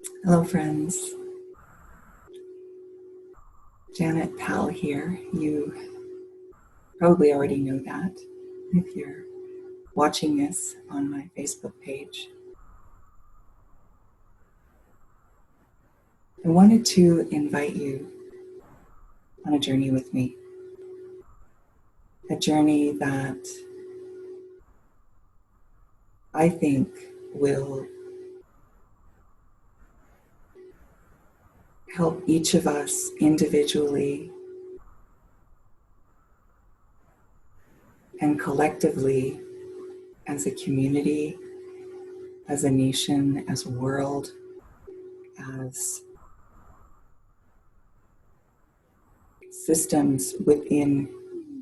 Hello, friends. Janet Powell here. You probably already know that if you're watching this on my Facebook page. I wanted to invite you on a journey with me, a journey that I think will help each of us individually and collectively as a community, as a nation, as a world, as systems within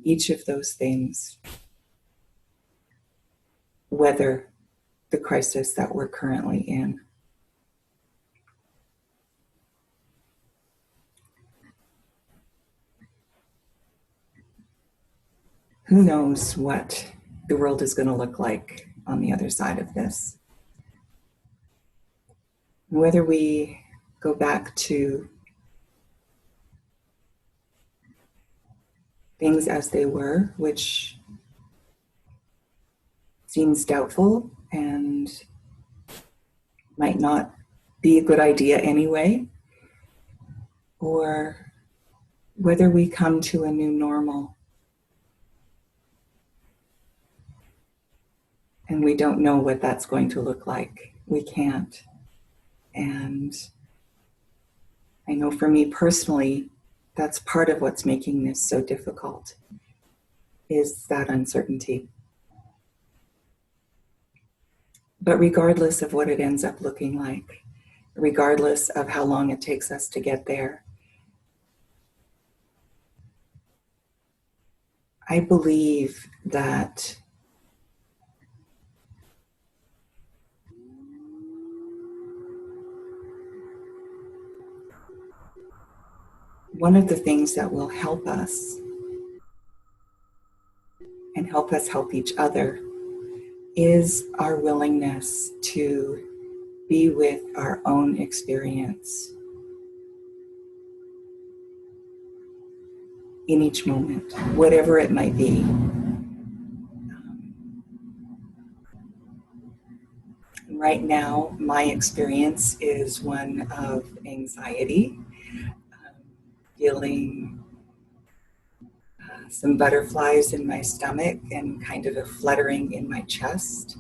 each of those things, weather the crisis that we're currently in. Who knows what the world is going to look like on the other side of this? Whether we go back to things as they were, which seems doubtful and might not be a good idea anyway, or whether we come to a new normal and we don't know what that's going to look like. We can't. And I know for me personally, that's part of what's making this so difficult, is that uncertainty. But regardless of what it ends up looking like, regardless of how long it takes us to get there, I believe that one of the things that will help us and help us help each other is our willingness to be with our own experience in each moment, whatever it might be. Right now, my experience is one of anxiety, feeling some butterflies in my stomach and kind of a fluttering in my chest.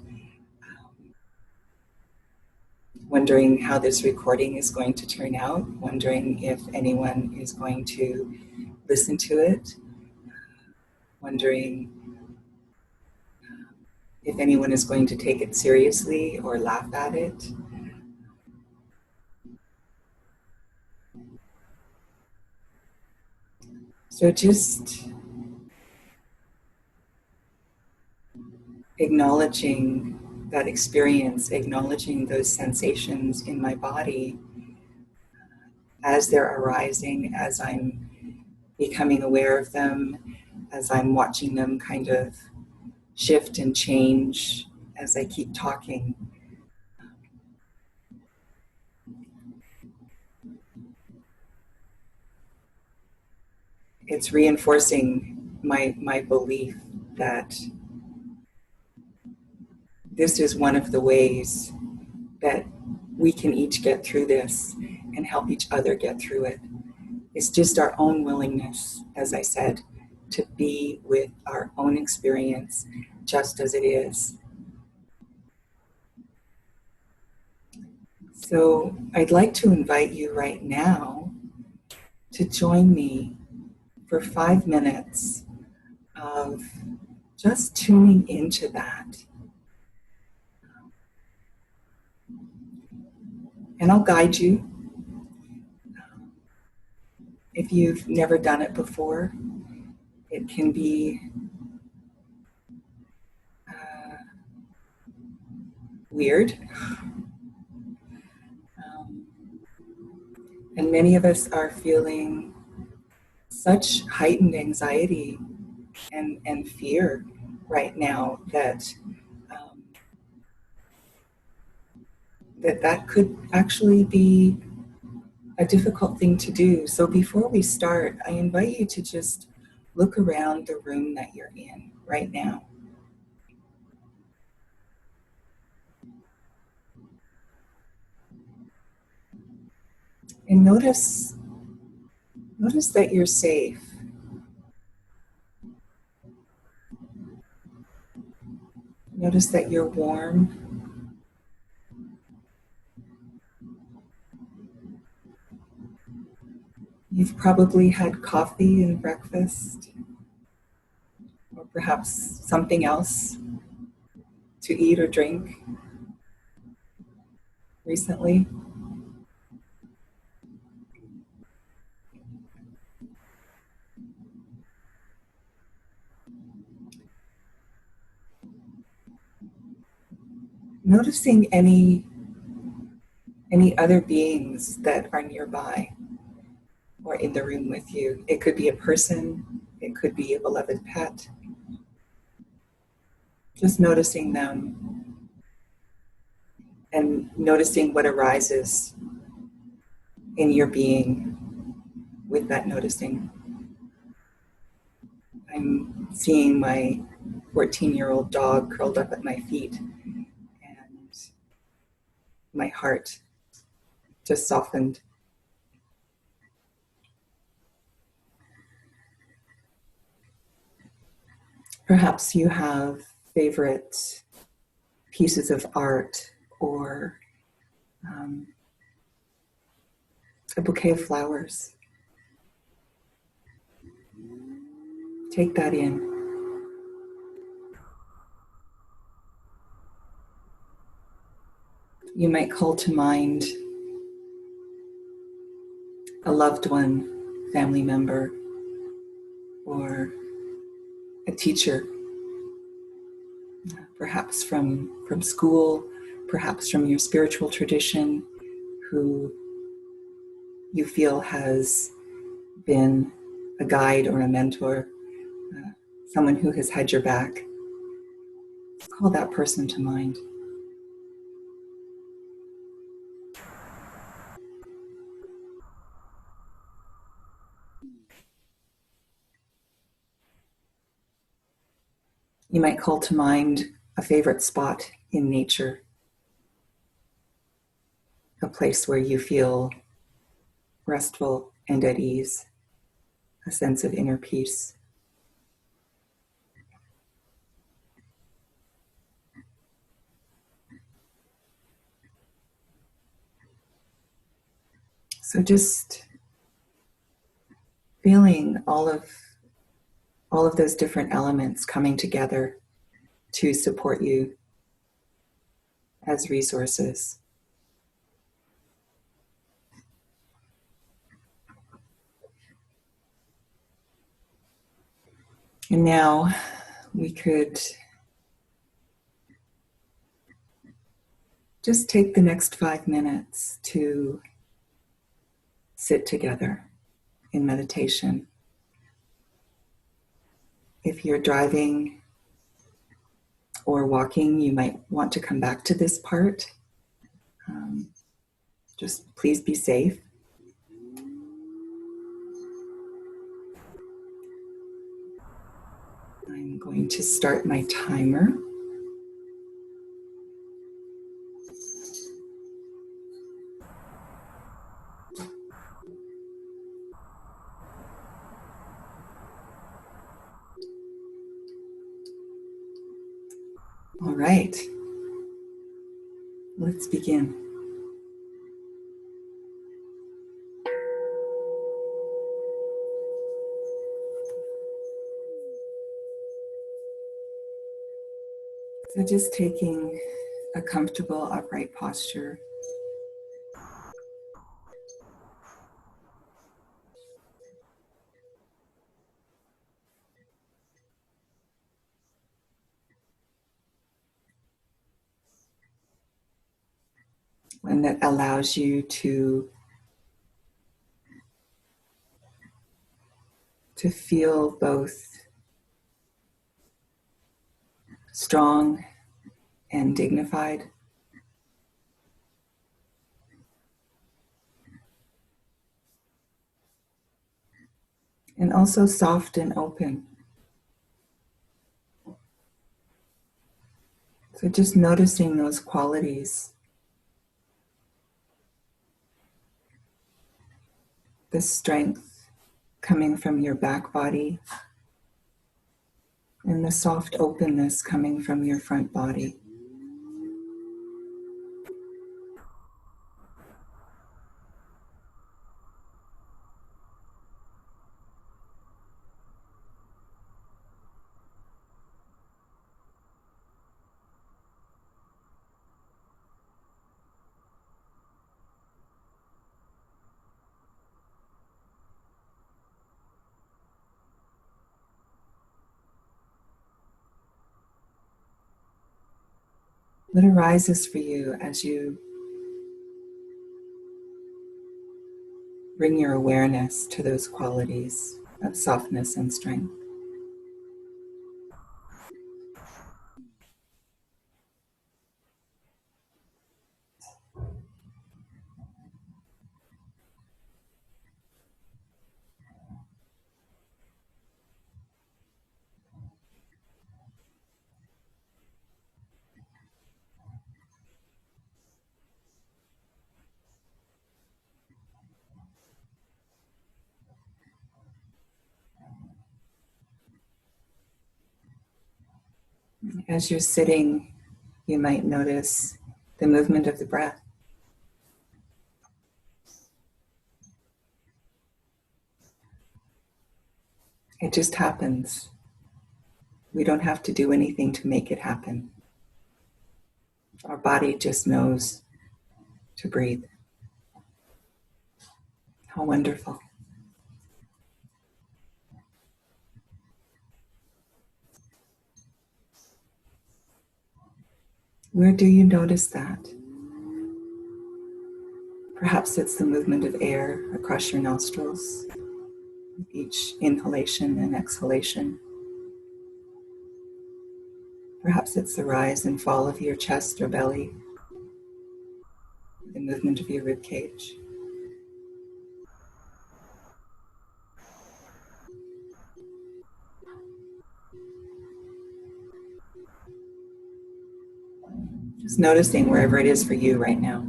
Wondering how this recording is going to turn out, wondering if anyone is going to listen to it, wondering if anyone is going to take it seriously or laugh at it. So just acknowledging that experience, acknowledging those sensations in my body as they're arising, as I'm becoming aware of them, as I'm watching them kind of shift and change as I keep talking. It's reinforcing my belief that this is one of the ways that we can each get through this and help each other get through it. It's just our own willingness, as I said, to be with our own experience just as it is. So I'd like to invite you right now to join me for 5 minutes of just tuning into that. And I'll guide you. If you've never done it before, it can be weird. And many of us are feeling such heightened anxiety and fear right now that that could actually be a difficult thing to do. So before we start, I invite you to just look around the room that you're in right now. And notice that you're safe. Notice that you're warm. You've probably had coffee and breakfast, or perhaps something else to eat or drink recently. Noticing any other beings that are nearby or in the room with you. It could be a person, it could be a beloved pet. Just noticing them and noticing what arises in your being with that noticing. I'm seeing my 14-year-old dog curled up at my feet, and my heart just softened. Perhaps you have favorite pieces of art or a bouquet of flowers. Take that in. You might call to mind a loved one, family member, or a teacher, perhaps from school, perhaps from your spiritual tradition, who you feel has been a guide or a mentor, someone who has had your back. Call that person to mind. You might call to mind a favorite spot in nature, a place where you feel restful and at ease, a sense of inner peace. So just feeling all of those different elements coming together to support you as resources. And now we could just take the next 5 minutes to sit together in meditation. If you're driving or walking, you might want to come back to this part. Just please be safe. I'm going to start my timer. All right, let's begin. So just taking a comfortable upright posture. One that allows you to feel both strong and dignified, and also soft and open. So just noticing those qualities, the strength coming from your back body and the soft openness coming from your front body. What arises for you as you bring your awareness to those qualities of softness and strength? As you're sitting, you might notice the movement of the breath. It just happens. We don't have to do anything to make it happen. Our body just knows to breathe. How wonderful. Where do you notice that? Perhaps it's the movement of air across your nostrils, with each inhalation and exhalation. Perhaps it's the rise and fall of your chest or belly, the movement of your rib cage. Just noticing wherever it is for you right now.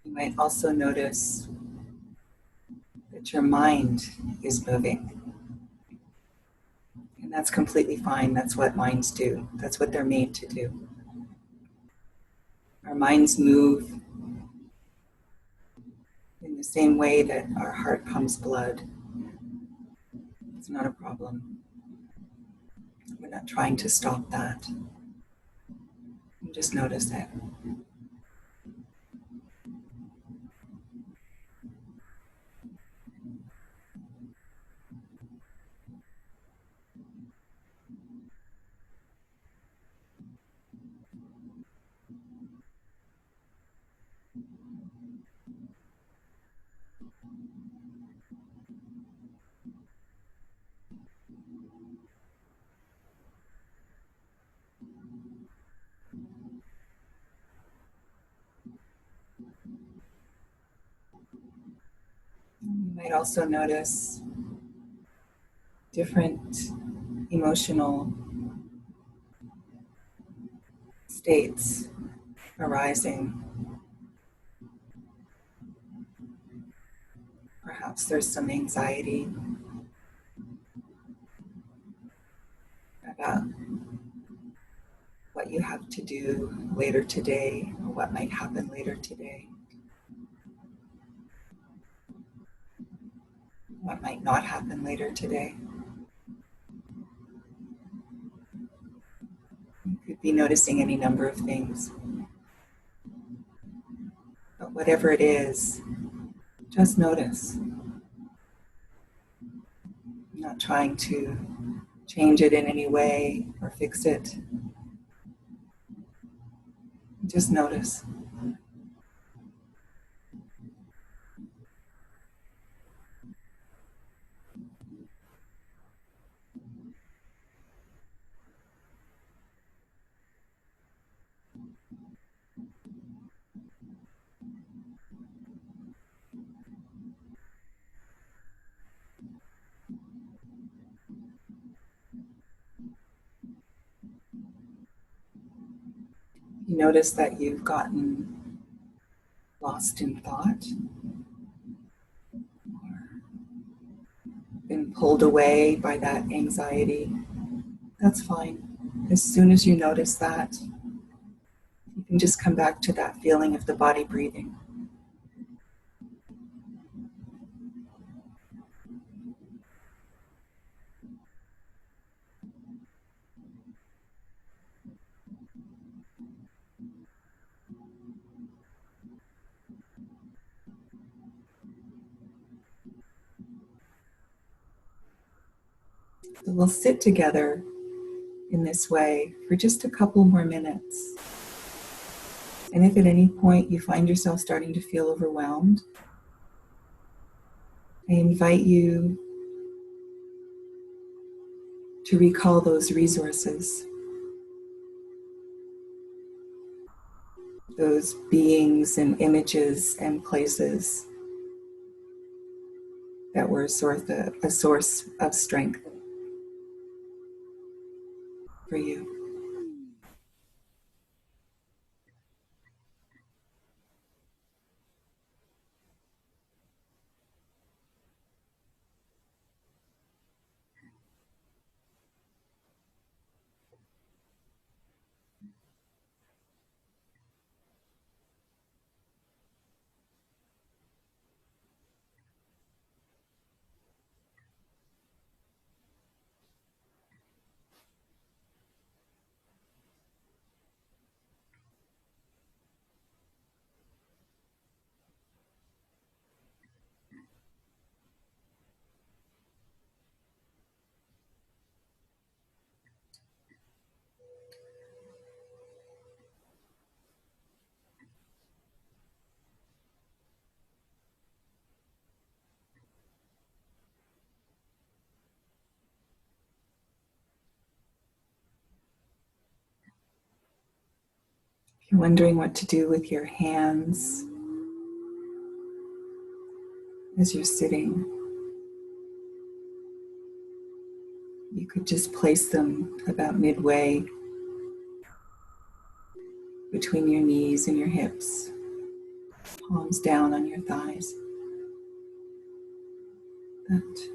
You might also notice that your mind is moving. And that's completely fine. That's what minds do. That's what they're made to do. Our minds move in the same way that our heart pumps blood. It's not a problem. We're not trying to stop that. Just notice it. You might also notice different emotional states arising. Perhaps there's some anxiety about what you have to do later today or what might happen later today, what might not happen later today. You could be noticing any number of things. But whatever it is, Just notice. I'm not trying to change it in any way or fix it. Just notice. You notice that you've gotten lost in thought, been pulled away by that anxiety. That's fine. As soon as you notice that, you can just come back to that feeling of the body breathing. So we'll sit together in this way for just a couple more minutes. And if at any point you find yourself starting to feel overwhelmed, I invite you to recall those resources, those beings and images and places that were a source of strength for you. If you're wondering what to do with your hands as you're sitting, you could just place them about midway between your knees and your hips, palms down on your thighs. That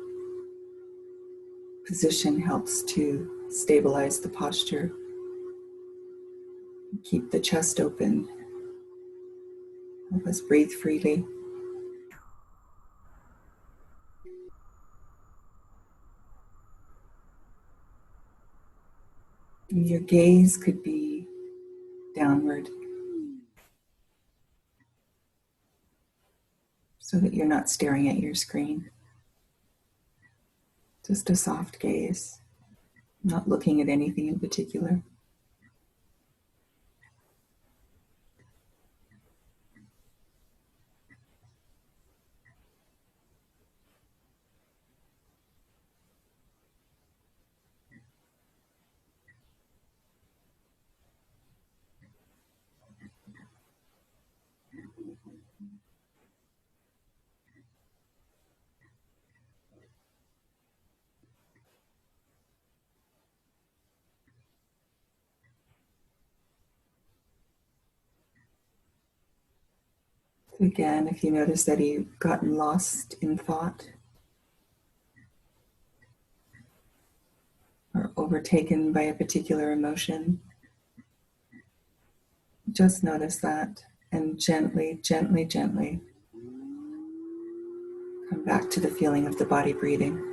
position helps to stabilize the posture, keep the chest open, help us breathe freely. And your gaze could be downward so that you're not staring at your screen. Just a soft gaze, not looking at anything in particular. Again, if you notice that you've gotten lost in thought or overtaken by a particular emotion, just notice that and gently, gently, gently come back to the feeling of the body breathing.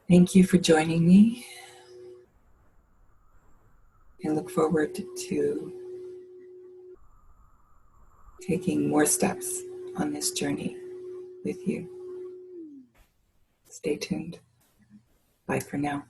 Thank you for joining me. I look forward to taking more steps on this journey with you. Stay tuned. Bye for now.